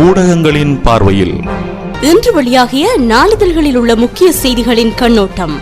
ஊடகங்களின் பார்வையில் இன்று வெளியாகிய நாளிதழ்களில் உள்ள முக்கிய செய்திகளின் கண்ணோட்டம்.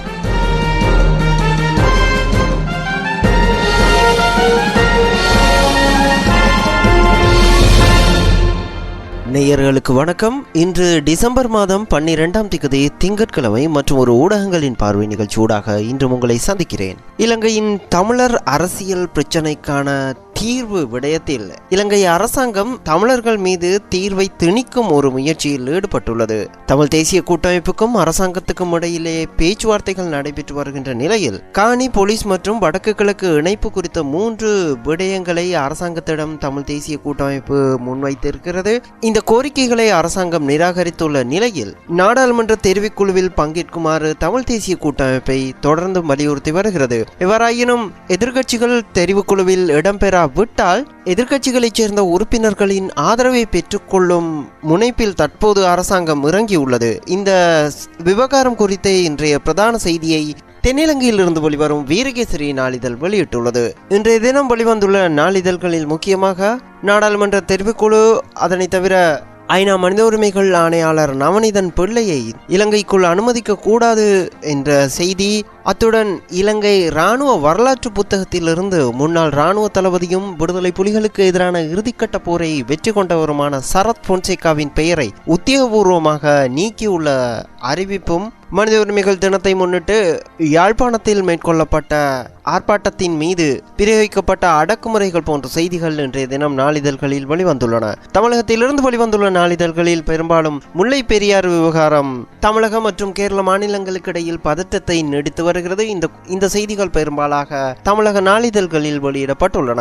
நேயர்களுக்கு வணக்கம். இன்று டிசம்பர் மாதம் 12ஆம் தேதி திங்கட்கிழமை மற்றும் ஒரு ஊடகங்களின் பார்வை நிகழ்ச்சியூடாக இன்று உங்களை சந்திக்கிறேன். இலங்கையின் தமிழர் அரசியல் பிரச்சினைக்கான தீர்வு விடயத்தில் இலங்கை அரசாங்கம் தமிழர்கள் மீது தீர்வை திணிக்கும் ஒரு முயற்சியில் ஈடுபட்டுள்ளது. தமிழ் தேசிய கூட்டமைப்புக்கும் அரசாங்கத்துக்கும் இடையிலே பேச்சுவார்த்தைகள் நடைபெற்று வருகின்ற நிலையில் காணி, போலீஸ் மற்றும் வடக்கு கிழக்கு இணைப்பு குறித்த 3 விடயங்களை அரசாங்கத்திடம் தமிழ் தேசிய கூட்டமைப்பு முன்வைத்திருக்கிறது. இந்த கோரிக்கைகளை அரசாங்கம் நிராகரித்துள்ள நிலையில் நாடாளுமன்ற தெரிவுக்குழுவில் பங்கேற்குமாறு தமிழ் தேசிய கூட்டமைப்பை தொடர்ந்து வலியுறுத்தி வருகிறது. எவ்வாறாயினும் எதிர்க்கட்சிகள் தெரிவுக்குழுவில் இடம்பெற விட்டால் எதிர்க்கட்சிகளைச் சேர்ந்த உறுப்பினர்களின் ஆதரவை பெற்றுக்கொள்ளும் முனைப்பில் தற்போது அரசாங்கம் இறங்கியுள்ளது. இந்த விவகாரம் குறித்த இன்றைய பிரதான செய்தியை தென்னிலங்கையிலிருந்து வெளிவரும் வீரகேசரி நாளிதழ் வெளியிட்டுள்ளது. இன்றைய தினம் வெளிவந்துள்ள நாளிதழ்களில் முக்கியமாக நாடாளுமன்ற தெரிவுக்குழு, அதனை தவிர ஐநா மனித உரிமைகள் ஆணையாளர் நவநீதன் பிள்ளையை இலங்கைக்குள் அனுமதிக்க கூடாது என்ற செய்தி, அத்துடன் இலங்கை இராணுவ வரலாற்று புத்தகத்திலிருந்து முன்னாள் இராணுவ தளபதியும் விடுதலை புலிகளுக்கு எதிரான இறுதிக்கட்ட போரை வெற்றி கொண்டவருமான சரத் பொன்சேகாவின் பெயரை உத்தியோகபூர்வமாக நீக்கியுள்ள அறிவிப்பும், மனித உரிமைகள் தினத்தை முன்னிட்டு யாழ்ப்பாணத்தில் மேற்கொள்ளப்பட்ட ஆர்ப்பாட்டத்தின் மீது பிரயோகிக்கப்பட்ட அடக்குமுறைகள் போன்ற செய்திகள் இன்றைய தினம் நாளிதழ்களில் வெளிவந்துள்ளன. தமிழகத்திலிருந்து வெளிவந்துள்ள நாளிதழ்களில் பெரும்பாலும் முல்லை பெரியாறு விவகாரம் தமிழகம் மற்றும் கேரள மாநிலங்களுக்கு இடையில் பதற்றத்தை நீடித்து வருகிறது. இந்த செய்திகள் பெரும்பாலாக தமிழக நாளிதழ்களில் வெளியிடப்பட்டுள்ளன.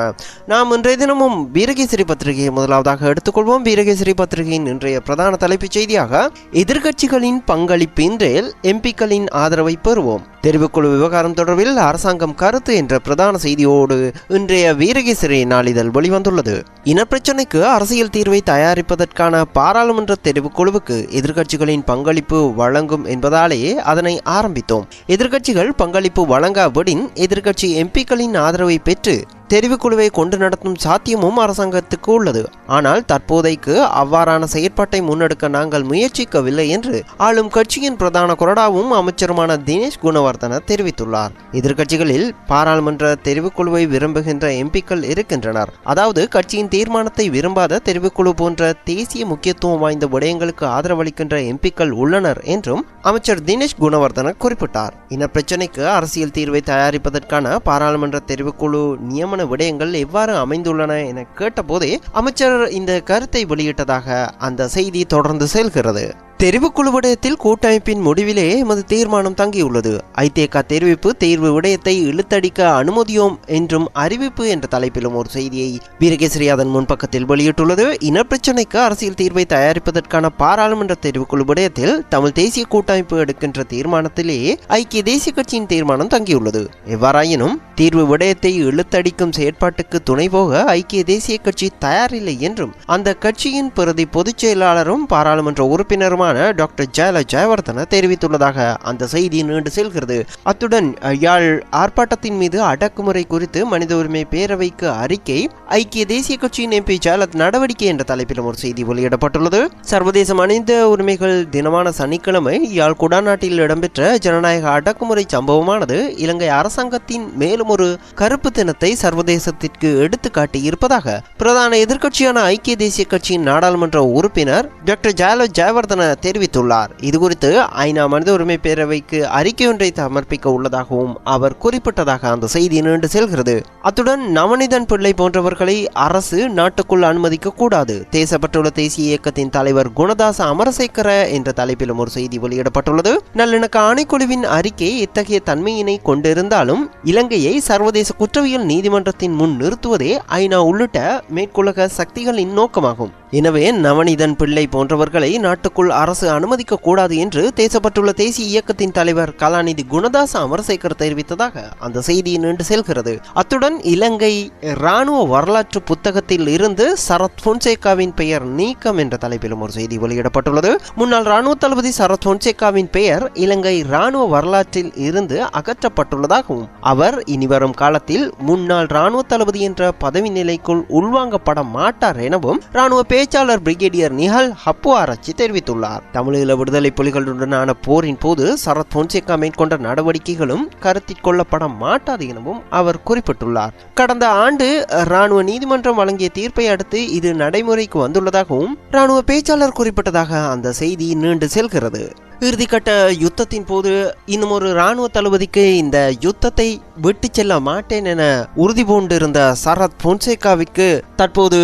நாம் இன்றைய தினமும் வீரகேசரி பத்திரிகையை முதலாவதாக எடுத்துக்கொள்வோம். வீரகேசரி பத்திரிகையின் இன்றைய பிரதான தலைப்புச் செய்தியாக எதிர்க்கட்சிகளின் பங்களிப்பின்றேல் எம்பிக்களின் ஆதரவை பெறுவோம், தெரிவுக்குழு விவகாரம் தொடர்பில் அரசாங்கம் கருத்து என்ற பிரதான செய்தியோடு இன்றைய வீரகேசரி நாளிதழ் வெளிவந்துள்ளது. இனப்பிரச்சினைக்கு அரசியல் தீர்வை தயாரிப்பதற்கான பாராளுமன்ற தெரிவுக்குழுவுக்கு எதிர்க்கட்சிகளின் பங்களிப்பு வழங்கும் என்பதாலேயே அதனை ஆரம்பித்தோம். எதிர்க்கட்சிகள் பங்களிப்பு வழங்காவிடின் எதிர்க்கட்சி எம்பிக்களின் ஆதரவை பெற்று தெரிவுக்குழுவை கொண்டு நடத்தும் சாத்தியமும் அரசாங்கத்துக்கு உள்ளது. ஆனால் தற்போதைக்கு அவ்வாறான செயற்பாட்டை முன்னெடுக்க நாங்கள் முயற்சிக்கவில்லை என்று ஆளும் கட்சியின் பிரதான கொறடாவும் அமைச்சருமான தினேஷ் குணவர்தன தெரிவித்துள்ளார். எதிர்க்கட்சிகளில் பாராளுமன்ற தெரிவுக்குழுவை விரும்புகின்ற எம்பிக்கள் இருக்கின்றனர். அதாவது கட்சியின் தீர்மானத்தை விரும்பாத தெரிவுக்குழு போன்ற தேசிய முக்கியத்துவம் வாய்ந்த விடயங்களுக்கு ஆதரவளிக்கின்ற எம்பிக்கள் உள்ளனர் என்றும் அமைச்சர் தினேஷ் குணவர்தன குறிப்பிட்டார். இனப்பிரச்சினைக்கு அரசியல் தீர்வை தயாரிப்பதற்கான பாராளுமன்ற தெரிவுக்குழு நியமன விடயங்கள் எவ்வாறு அமைந்துள்ளன என கேட்டபோதே அமைச்சர் இந்த கருத்தை வெளியிட்டதாக அந்த செய்தி தொடர்ந்து செல்கிறது. தெரிவுக்குழு விடயத்தில் கூட்டமைப்பின் முடிவிலே எமது தீர்மானம் தங்கியுள்ளது. ஐதேக தெரிவிப்பு தேர்வு விடயத்தை இழுத்தடிக்க அனுமதியோம் என்றும் அறிவிப்பு என்ற தலைப்பிலும் ஒரு செய்தியை வீரகேசரி அதன் முன்பக்கத்தில் வெளியிட்டுள்ளது. இனப்பிரச்சினைக்கு அரசியல் தீர்வை தயாரிப்பதற்கான பாராளுமன்ற தெரிவுக்குழு விடயத்தில் தமிழ் தேசிய கூட்டமைப்பு எடுக்கின்ற தீர்மானத்திலேயே ஐக்கிய தேசிய கட்சியின் தீர்மானம் தங்கியுள்ளது. எவ்வாறாயினும் தீர்வு விடயத்தை இழுத்தடிக்கும் செயற்பாட்டுக்கு துணை போக ஐக்கிய தேசிய கட்சி தயாரில்லை என்றும் அந்த கட்சியின் பிரதி பொதுச் செயலாளரும் பாராளுமன்ற உறுப்பினரும் டாக்டர் ஜெயவர்தன தெரிவித்துள்ளதாக அந்த செய்தி நீண்டு செல்கிறது. அத்துடன் யாழ் ஆர்ப்பாட்டத்தின் மீது அடக்குமுறை குறித்து மனித உரிமை பேரவைக்கு அறிக்கை, ஐக்கிய தேசிய கட்சியின் எம்பி ஜெயலலிதா நடவடிக்கை என்ற தலைப்பிலும் ஒரு செய்தி வெளியிடப்பட்டுள்ளது. சர்வதேச மனித உரிமைகள் தினமான சனிக்கிழமை யாழ் குடாநாட்டில் இடம்பெற்ற ஜனநாயக அடக்குமுறை சம்பவமானது இலங்கை அரசாங்கத்தின் மேலும் ஒரு கருப்பு தினத்தை சர்வதேசத்திற்கு எடுத்து காட்டி இருப்பதாக பிரதான எதிர்க்கட்சியான ஐக்கிய தேசிய கட்சியின் நாடாளுமன்ற உறுப்பினர் டாக்டர் ஜெயவர்தன தெரிவித்துள்ளார். இதுகுறித்து ஐநா மனித உரிமை பேரவைக்கு அறிக்கை ஒன்றை சமர்ப்பிக்க உள்ளதாகவும் அவர் குறிப்பிட்டதாக அந்த செய்தி நீண்டு செல்கிறது. அத்துடன் நவநீதன் பிள்ளை போன்றவர்களை அரசு நாட்டுக்குள் அனுமதிக்க கூடாது, தேசப்பட்டுள்ள தேசிய இயக்கத்தின் தலைவர் குணதாச அமரசேகர என்ற தலைப்பிலும் ஒரு செய்தி வெளியிடப்பட்டுள்ளது. நல்லிணக்க ஆணைக்குழுவின் அறிக்கை இத்தகைய தன்மையினை கொண்டிருந்தாலும் இலங்கையை சர்வதேச குற்றவியல் நீதிமன்றத்தின் முன் நிறுத்துவதே ஐநா உள்ளிட்ட மேற்குலக சக்திகளின் நோக்கமாகும். எனவே நவநீதன் பிள்ளை போன்றவர்களை நாட்டுக்குள் அரசு அனுமதிக்க கூடாது என்று தேசப்பட்டுள்ள தேசிய இயக்கத்தின் தலைவர் கலாநிதி குணதாச அமரசேகர் தெரிவித்ததாக அந்த செய்தி நீண்டு செல்கிறது. அத்துடன் இலங்கை இராணுவ வரலாற்று புத்தகத்தில் இருந்து சரத் பொன்சேகாவின் பெயர் நீக்கம் என்ற தலைப்பிலும் ஒரு செய்தி வெளியிடப்பட்டுள்ளது. முன்னாள் இராணுவ தளபதி சரத் பொன்சேகாவின் பெயர் இலங்கை இராணுவ வரலாற்றில் இருந்து அகற்றப்பட்டுள்ளதாகவும் அவர் இனிவரும் காலத்தில் முன்னாள் இராணுவ தளபதி என்ற பதவி நிலைக்குள் உள்வாங்கப்பட மாட்டார் எனவும் இராணுவ பேச்சாளர் பிரிகேடியர் நிஹல் ஹப்புஆராச்சி தெரிவித்துள்ளார். தமிழீழ விடுதலை புலிகளுடனான போரின் போது சரத் பொன்சேகா மேற்கொண்ட நடவடிக்கைகளும் கருத்தில் கொள்ளப்பட மாட்டாது எனவும் அவர் குறிப்பிட்டுள்ளார். கடந்த ஆண்டு இராணுவ நீதிமன்றம் வழங்கிய தீர்ப்பை அடுத்து இது நடைமுறைக்கு வந்துள்ளதாகவும் இராணுவ பேச்சாளர் குறிப்பிட்டதாக அந்த செய்தி நீண்டு செல்கிறது. இறுதிக்கட்ட யுத்தத்தின் போது இன்னும் ஒரு இராணுவ தளபதிக்கு இந்த யுத்தத்தை விட்டு செல்ல மாட்டேன் என உறுதி பூண்டிருந்த சரத் பொன்சேகாவிற்கு தற்போது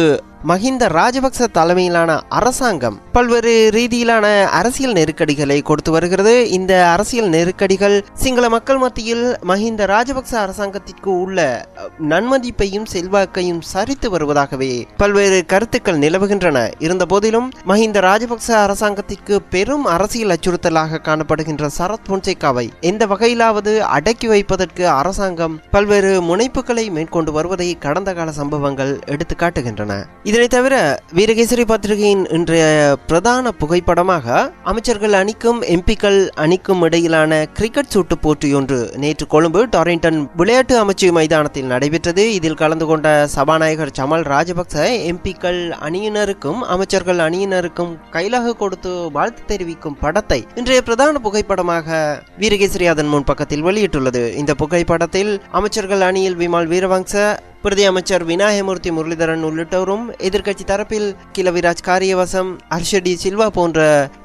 மஹிந்த ராஜபக்ச தலைமையிலான அரசாங்கம் பல்வேறு ரீதியிலான அரசியல் நெருக்கடிகளை கொடுத்து வருகிறது. இந்த அரசியல் நெருக்கடிகள் சிங்கள மக்கள் மத்தியில் மஹிந்த ராஜபக்ச அரசாங்கத்திற்கு உள்ள நன்மதிப்பையும் செல்வாக்கையும் சரித்து வருவதாகவே பல்வேறு கருத்துக்கள் நிலவுகின்றன. இருந்த போதிலும் மஹிந்த ராஜபக்ச அரசாங்கத்திற்கு பெரும் அரசியல் அச்சுறுத்தலாக காணப்படுகின்ற சரத் பொன்சேகாவை எந்த வகையிலாவது அடக்கி வைப்பதற்கு அரசாங்கம் பல்வேறு முனைப்புகளை மேற்கொண்டு வருவதை கடந்த கால சம்பவங்கள் எடுத்து காட்டுகின்றன. இதனை தவிர வீரகேசரி பத்திரிகையின் இன்றைய பிரதான புகைப்படமாக அமைச்சர்கள் அணிக்கும் எம்பிக்கள் அணிக்கும் இடையிலான கிரிக்கெட் சூட்டு போட்டி ஒன்று நேற்று கொழும்பு டாரிங்டன் விளையாட்டு அமைச்சு மைதானத்தில் நடைபெற்றது. இதில் கலந்து கொண்ட சபாநாயகர் சமல் ராஜபக்ச எம்பிக்கள் அணியினருக்கும் அமைச்சர்கள் அணியினருக்கும் கைலாக கொடுத்து வாழ்த்து தெரிவிக்கும் படத்தை இன்றைய பிரதான புகைப்படமாக வீரகேசரி அதன் முன் பக்கத்தில் வெளியிட்டுள்ளது. இந்த புகைப்படத்தில் அமைச்சர்கள் அணியில் விமல் வீரவங்ச, பிரதி அமைச்சர் விநாயகமூர்த்தி முரளிதரன் உள்ளிட்டோரும் எதிர்க்கட்சி தரப்பில் கிலவிராஜ் காரியவசம், ஹர்ஷடி சில்வா போன்ற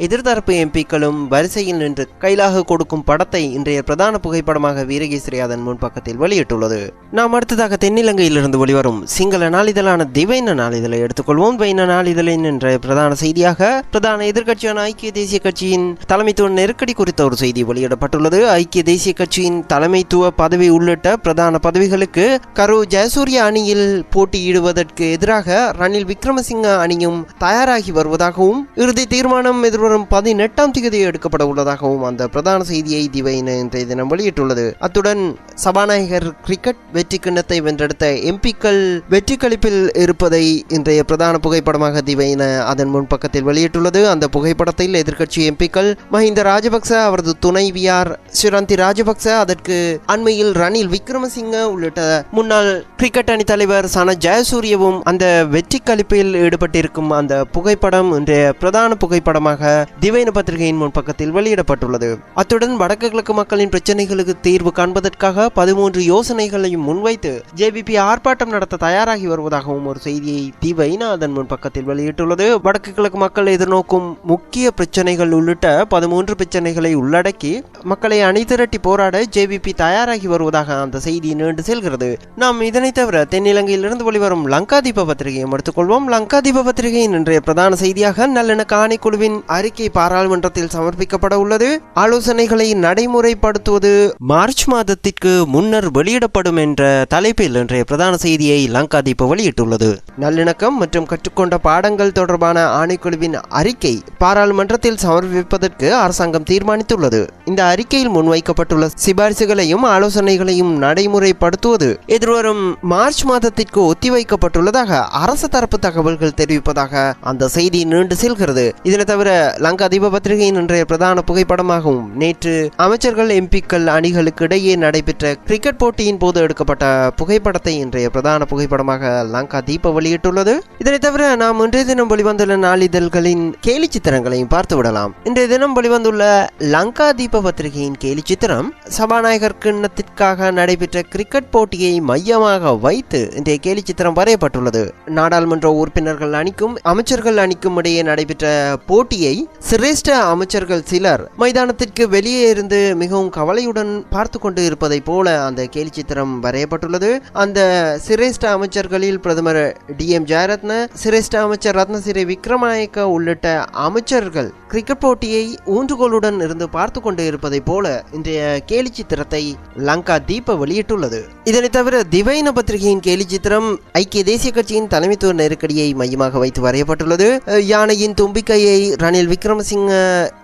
எதிர்த்தரப்பு எம்பிக்களும் வரிசையில் நின்று கைலாக கொடுக்கும் படத்தை இன்றைய பிரதான புகைப்படமாக வீரகேசரி அதன் முன்பக்கத்தில் வெளியிட்டுள்ளது. நாம் அடுத்ததாக தென்னிலங்கையிலிருந்து வெளிவரும் சிங்கள நாளிதழான திவைன நாளிதழை எடுத்துக்கொள்வோம். திவைன நாளிதழின் என்ற பிரதான செய்தியாக பிரதான எதிர்க்கட்சியான ஐக்கிய தேசிய கட்சியின் தலைமைத்துவ நெருக்கடி குறித்த ஒரு செய்தி வெளியிடப்பட்டுள்ளது. ஐக்கிய தேசிய கட்சியின் தலைமைத்துவ பதவி உள்ளிட்ட பிரதான பதவிகளுக்கு கரு ஜெயசூரிய அணியில் போட்டியிடுவதற்கு எதிராக ரணில் விக்ரமசிங்க அணியும் தயாராகி வருவதாகவும் இறுதி தீர்மானம் எதிர்வரும் 18ஆம் தேதி எடுக்கப்பட உள்ளதாகவும் அந்த பிரதான செய்தியை திவைன இன்றைய தினம் வெளியிட்டுள்ளது. அத்துடன் சபாநாயகர் கிரிக்கெட் வெற்றி கிண்ணத்தை வென்றெடுத்த எம்பிக்கள் வெற்றி கழிப்பில் இருப்பதை இன்றைய பிரதான புகைப்படமாக திவைன அதன் முன்பக்கத்தில் வெளியிட்டுள்ளது. அந்த புகைப்படத்தில் எதிர்க்கட்சி எம்பிக்கள் மஹிந்த ராஜபக்ச, அவரது துணைவியார் சுரந்தி ராஜபக்ச, அதற்கு அண்மையில் ரணில் விக்ரமசிங்க உள்ளிட்ட முன்னாள் கிரிக்கெட் அணி தலைவர் சன ஜெயசூரியவும் அந்த வெற்றி கழிப்பில் ஈடுபட்டிருக்கும் அந்த புகைப்படம் இன்றைய பிரதான புகைப்படமாக திவைன பத்திரிகையின் முன்பக்கத்தில் வெளியிடப்பட்டுள்ளது. அத்துடன் வடக்கு கிழக்கு மக்களின் பிரச்சனைகளுக்கு தீர்வு காண்பதற்காக 13 யோசனைகளையும் முன்வைத்து ஜேவிபி ஆர்ப்பாட்டம் நடத்த தயாராகி வருவதாகவும் ஒரு செய்தியை திவைன அதன் முன்பக்கத்தில் வெளியிட்டுள்ளது. வடக்கு கிழக்கு மக்கள் எதிர்நோக்கும் முக்கிய பிரச்சனைகள் உள்ளிட்ட 13 பிரச்சனைகளை உள்ளடக்கி மக்களை அணிதிரட்டி போராட ஜேவிபி தயாராகி வருவதாக அந்த செய்தி நீண்டு செல்கிறது. நாம் இதனை தவிர தென்னிலங்கையிலிருந்து வெளிவரும் லங்காதீப பத்திரிகையை எடுத்துக்கொள்வோம். லங்காதீப பத்திரிகையின் இன்றைய பிரதான செய்தியாக நல்லெண்ணக்க ஆணைக்குழுவின் அறிக்கை பாராளுமன்றத்தில் சமர்ப்பிக்கப்பட உள்ளது. ஆலோசனைகளை நடைமுறைப்படுத்துவது மார்ச் மாதத்திற்கு முன்னர் வெளியிடப்படும் என்ற தலைப்பில் இன்றைய பிரதான செய்தியை லங்காதீப வெளியிட்டுள்ளது. நல்லிணக்கம் மற்றும் கற்றுக்கொண்ட பாடங்கள் தொடர்பான ஆணைக்குழுவின் அறிக்கை பாராளுமன்றத்தில் சமர்ப்பிப்பதற்கு அரசாங்கம் தீர்மானித்துள்ளது. இந்த அறிக்கையில் முன்வைக்கப்பட்டுள்ள சிபாரிசுகளையும் ஆலோசனைகளையும் நடைமுறைப்படுத்துவது எதிர்வரும் மார்ச் மாதத்திற்கு ஒத்திவைக்கப்பட்டுள்ளதாக அரசு தரப்பு தகவல்கள் தெரிவிப்பதாக அந்த செய்தி நீண்டு செல்கிறது. இதனை தவிர லங்காதீப பத்திரிகையின் இன்றைய பிரதான புகைப்படமாகவும் நேற்று அமைச்சர்கள் எம்பிக்கள் அணிகளுக்கு இடையே நடைபெற்ற கிரிக்கெட் போட்டியின் போது எடுக்கப்பட்ட புகைப்படத்தை இன்றைய பிரதான புகைப்படமாக லங்காதீப வெளியிட்டுள்ளது. இதனை தவிர நாம் இன்றைய தினம் வெளிவந்துள்ள நாளிதழ்களின் கேலி சித்திரங்களையும் பார்த்து விடலாம். இன்றைய தினம் வெளிவந்துள்ள லங்காதீப பத்திரிகையின் கேலி சித்திரம் சபாநாயகர் கிண்ணத்திற்காக நடைபெற்ற கிரிக்கெட் போட்டியை மையமாக வைத்து இன்றைய கேலி சித்திரம் வரையப்பட்டுள்ளது. நாடாளுமன்ற உறுப்பினர்கள் அணிக்கும் அமைச்சர்கள் அணிக்கும் இடையே நடைபெற்ற போட்டியை சிரேஷ்ட அமைச்சர்கள் சிலர் மைதானத்திற்கு வெளியே இருந்து மிகவும் கவலையுடன் பார்த்து கொண்டு இருப்பதை போல அந்த கேலி சித்திரம் வரையப்பட்டுள்ளது. அந்த சிரேஷ்ட அமைச்சர்களில் பிரதமர் DM ஜெயரத்ன, சிரேஷ்ட அமைச்சர் ரத்னசிறி விக்ரமநாயக்க உள்ளிட்ட அமைச்சர்கள் கிரிக்கெட் போட்டியை ஊன்றுகோலுடன் இருந்து பார்த்து கொண்டு இருப்பதை போல இன்றைய கேலி சித்திரத்தை லங்காதீப வெளியிட்டுள்ளது. இதனை தவிர திவைன பத்திரிகையின் கேலி சித்திரம் ஐக்கிய தேசிய கட்சியின் தலைமைத்துவ நெருக்கடியை மையமாக வைத்து வரையப்பட்டுள்ளது. யானையின் தும்பிக்கையை ரணில் விக்ரமசிங்க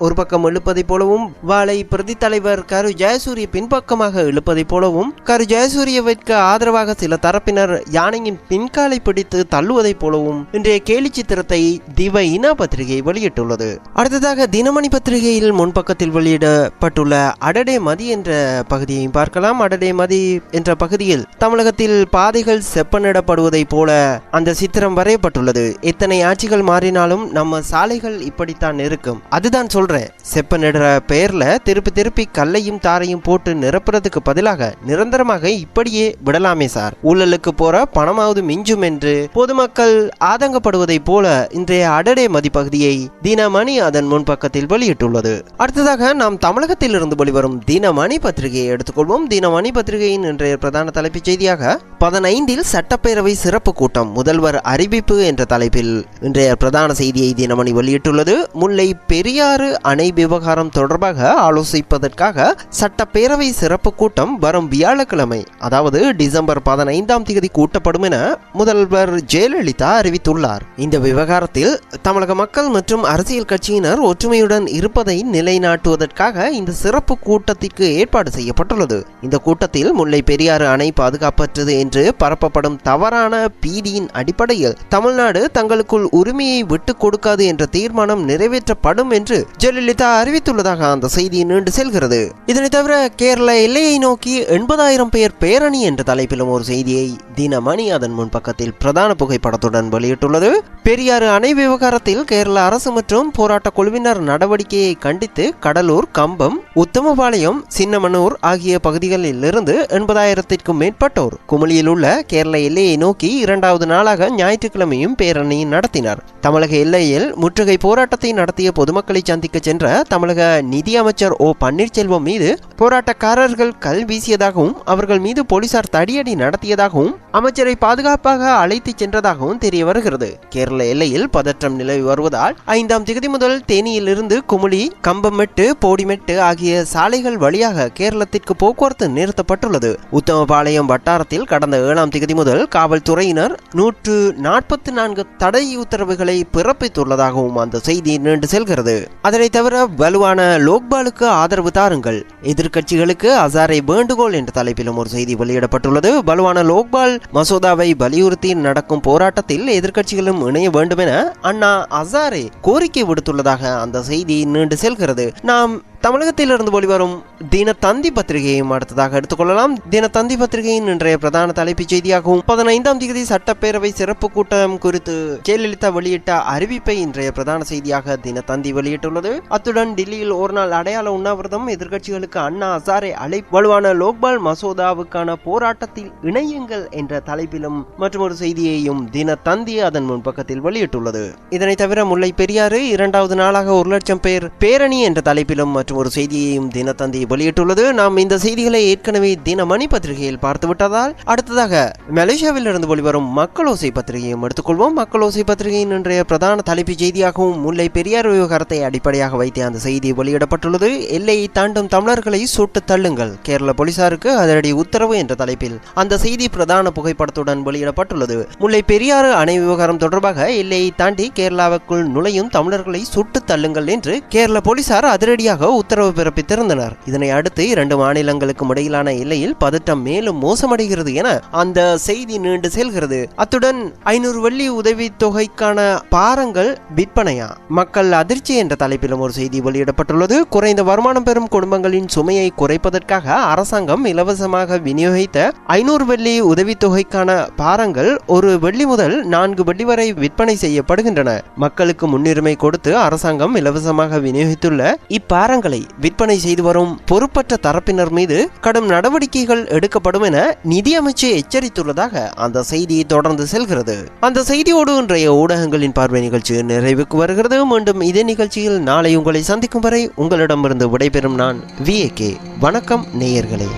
ஒரு பக்கம் இழுப்பதைப் போலவும் வாளை பிரதி தலைவர் கரு ஜெயசூரிய பின்பக்கமாக இழுப்பதைப் போலவும் கரு ஜெயசூரியவிற்கு ஆதரவாக சில தரப்பினர் யானையின் பின்காலை பிடித்து தள்ளுவதைப் போலவும் இன்றைய கேலி சித்திரத்தை திவ இன பத்திரிகை வெளியிட்டுள்ளது. அடுத்ததாக தினமணி பத்திரிகையில் முன்பக்கத்தில் வெளியிடப்பட்டுள்ள அடடே மதி என்ற பகுதியையும் பார்க்கலாம். அடடே மதி என்ற பகுதியில் தமிழகத்தில் பாதைகள் செப்பனிடப்படுவதைப் போல அந்த சித்திரம் வரையப்பட்டுள்ளது. எத்தனை ஆட்சிகள் மாறினாலும் நம்ம சாலைகள் இப்படித்தான் இருக்கும். அதுதான் சொல்றேன், செப்பனிடுற பெயர்ல திருப்பி கல்லையும் தாரையும் போட்டு நிரப்புறதுக்கு பதிலாக நிரந்தரமாக இப்படியே விடலாமே சார். ஊழலுக்கு போற பணமாவது மிஞ்சும் என்று பொதுமக்கள் ஆதங்கப்படுவதை போல இன்றைய அடடே மதி பகுதியை தினமணி அதன் முன்பக்கத்தில் வெளியிட்டுள்ளது. அடுத்ததாக நாம் தமிழகத்தில் இருந்து வெளிவரும் தினமணி பத்திரிகையை எடுத்துக்கொள்வோம். தினமணி பத்திரிகையின் இன்றைய பிரதான தலைப்புச் செய்தியாக 15 சட்டப்பேரவை சிறப்பு கூட்டம் முதல்வர் அறிவிப்பு என்ற தலைப்பில் இன்றைய பிரதான செய்தியை தினமணி வெளியிட்டுள்ளது. முல்லை பெரியாறு அணை விவகாரம் தொடர்பாக ஆலோசிப்பதற்காக சட்டப்பேரவை சிறப்பு கூட்டம் வரும் வியாழக்கிழமை அதாவது டிசம்பர் 15ஆம் தேதி கூட்டப்படும் என முதல்வர் ஜெயலலிதா அறிவித்துள்ளார். இந்த விவகாரத்தில் தமிழக மக்கள் மற்றும் அரசியல் கட்சியினர் ஒற்றுமையுடன் இருப்பதை நிலைநாட்டுவதற்காக இந்த சிறப்பு கூட்டத்திற்கு ஏற்பாடு செய்யப்பட்டுள்ளது. இந்த கூட்டத்தில் முல்லை பெரியாறு அணை பாதுகாப்பற்றது என்று பரப்பப்படும் தவறான பீதியின் அடிப்படையில் தமிழ்நாடு தங்களுக்குள் உரிமையை விட்டுக் கொடுக்காது என்ற தீர்மானம் நிறைவேற்றப்படும் என்று ஜெயலலிதா அறிவித்துள்ளதாக அந்த செய்தி நீண்டு செல்கிறது. இதனை தவிர கேரள எல்லையை நோக்கி 80,000 பேர் பேரணி என்ற தலைப்பிலும் ஒரு செய்தியை தினமணி அதன் முன்பக்கத்தில் பிரதான புகைப்படத்துடன் வெளியிட்டுள்ளது. பெரியாறு அணை விவகாரத்தில் கேரள அரசு மற்றும் போராட்ட குழுவினர் நடவடிக்கையை கண்டித்து கடலூர், கம்பம், உத்தமபாளையம், சின்னமனூர் ஆகிய பகுதிகளில் இருந்து 80,000க்கும் மேற்பட்டோர் குமுளியில் உள்ள கேரள எல்லையை நோக்கி 2வது நாளாக ஞாயிற்றுக்கிழமையும் பேரணி நடத்தினர். தமிழக எல்லையில் முற்றுகை போராட்டத்தை நடத்திய பொதுமக்களை சந்திக்க சென்ற தமிழக நிதியமைச்சர் ஓ பன்னீர்செல்வம் மீது போராட்டக்காரர்கள் கல் வீசியதாகவும் அவர்கள் மீது போலீசார் தடியடி நடத்தியதாகவும் அமைச்சரை பாதுகாப்பாக அழைத்து சென்றதாகவும் தெரிய வருகிறது. கேரள எல்லையில் பதற்றம் நிலவி வருவதால் 5ஆம் தேதி முதல் தேனியில் இருந்து குமுளி, கம்பமெட்டு, போடிமெட்டு ஆகிய சாலைகள் வழியாக கேரளத்திற்கு போக்குவரத்து நிறுத்தப்பட்டுள்ளது. உத்தமபாளையம் வட்டாரத்தில் கடந்த 7ஆம் தேதி முதல் காவல்துறையினர் 144 தடை உத்தரவுகளை பிறப்பித்துள்ளதாகவும் அந்த செய்தி நீண்டு செல்கிறது. அதனை தவிர வலுவான லோக்பாலுக்கு ஆதரவு தாருங்கள், எதிர்க்கட்சிகளுக்கு அசாரை வேண்டுகோள் என்ற தலைப்பிலும் ஒரு செய்தி வெளியிடப்பட்டுள்ளது. வலுவான லோக்பால் மசோதாவை வலியுறுத்தி நடக்கும் போராட்டத்தில் எதிர்க்கட்சிகளும் இணைய வேண்டும் என அண்ணா அசாரே கோரிக்கை விடுத்துள்ளதாக அந்த செய்தி நீண்டு செல்கிறது. நாம் தமிழகத்திலிருந்து வெளிவரும் தினத்தந்தி பத்திரிகையையும் அடுத்ததாக எடுத்துக்கொள்ளலாம். தினத்தந்தி பத்திரிகையின் இன்றைய பிரதான தலைப்புச் செய்தியாகவும் 15ஆம் தேதி சட்டப்பேரவை சிறப்பு கூட்டம் குறித்து ஜெயலலிதா வெளியிட்ட அறிவிப்பை இன்றைய பிரதான செய்தியாக தினத்தந்தி வெளியிட்டுள்ளது. அத்துடன் டில்லியில் ஒரு நாள் அடையாள உண்ணாவிரதம், எதிர்க்கட்சிகளுக்கு அண்ணா ஹசாரே அழைப்பு, வலுவான லோக்பால் மசோதாவுக்கான போராட்டத்தில் இணையுங்கள் என்ற தலைப்பிலும் மற்றொரு செய்தியையும் தினத்தந்தி அதன் முன்பக்கத்தில் வெளியிட்டுள்ளது. இதனை தவிர முல்லை பெரியாறு 2வது நாளாக 1,00,000 பேர் பேரணி என்ற தலைப்பிலும் ஒரு செய்தியையும் தினத்தந்தி வெளியிட்டுள்ளது. நாம் இந்த செய்திகளை ஏற்கனவே தினமணி பத்திரிகையில் பார்த்துவிட்டதால் அடுத்ததாக மலேசியாவில் இருந்து வெளிவரும் மக்களோசை பத்திரிகையும் எடுத்துக்கொள்வோம். மக்களோசை பத்திரிகையின் இன்றைய பிரதான தலைப்புச் செய்தியாகவும் முல்லை பெரியார் விவகாரத்தை அடிப்படையாக வைத்து அந்த செய்தி வெளியிடப்பட்டுள்ளது. எல்லையை தாண்டும் தமிழர்களை சுட்டு தள்ளுங்கள், கேரள போலீசாருக்கு அதிரடி உத்தரவு என்ற தலைப்பில் அந்த செய்தி பிரதான புகைப்படத்துடன் வெளியிடப்பட்டுள்ளது. முல்லை பெரியாறு அணை விவகாரம் தொடர்பாக எல்லையை தாண்டி கேரளாவுக்குள் நுழையும் தமிழர்களை சுட்டு தள்ளுங்கள் என்று கேரள போலீசார் அதிரடியாக உத்தரவு பிறப்பித்திருந்தனர். இதனை அடுத்து 2 மாநிலங்களுக்கும் இடையிலான எல்லையில் பதட்டம் மேலும் மோசமடைகிறது என அந்த செய்தி நீண்டு செல்கிறது. அத்துடன் 500 வெள்ளி உதவி தொகைக்கான பாரங்கள் விற்பனையா, மக்கள் அதிர்ச்சி என்ற தலைப்பிலும் ஒரு செய்தி வெளியிடப்பட்டுள்ளது. குறைந்த வருமானம் பெறும் குடும்பங்களின் சுமையை குறைப்பதற்காக அரசாங்கம் இலவசமாக விநியோகித்த 500 வெள்ளி உதவி தொகைக்கான பாரங்கள் 1 வெள்ளி முதல் 4 வெள்ளி வரை விற்பனை செய்யப்படுகின்றன. மக்களுக்கு முன்னுரிமை கொடுத்து அரசாங்கம் இலவசமாக விநியோகித்துள்ள இப்பாரங்கள் விற்பனை செய்து வரும் பொறுப்பற்ற தரப்பினர் மீது கடும் நடவடிக்கைகள் எடுக்கப்படும் என நிதியமைச்சு எச்சரித்துள்ளதாக அந்த செய்தி தொடர்ந்து செல்கிறது. அந்த செய்தியோடு இன்றைய ஊடகங்களின் பார்வை நிகழ்ச்சி நிறைவுக்கு வருகிறது. மீண்டும் இதே நிகழ்ச்சியில் நாளை உங்களை சந்திக்கும் வரை உங்களிடமிருந்து விடைபெறும் நான் VAK. வணக்கம் நேயர்களே.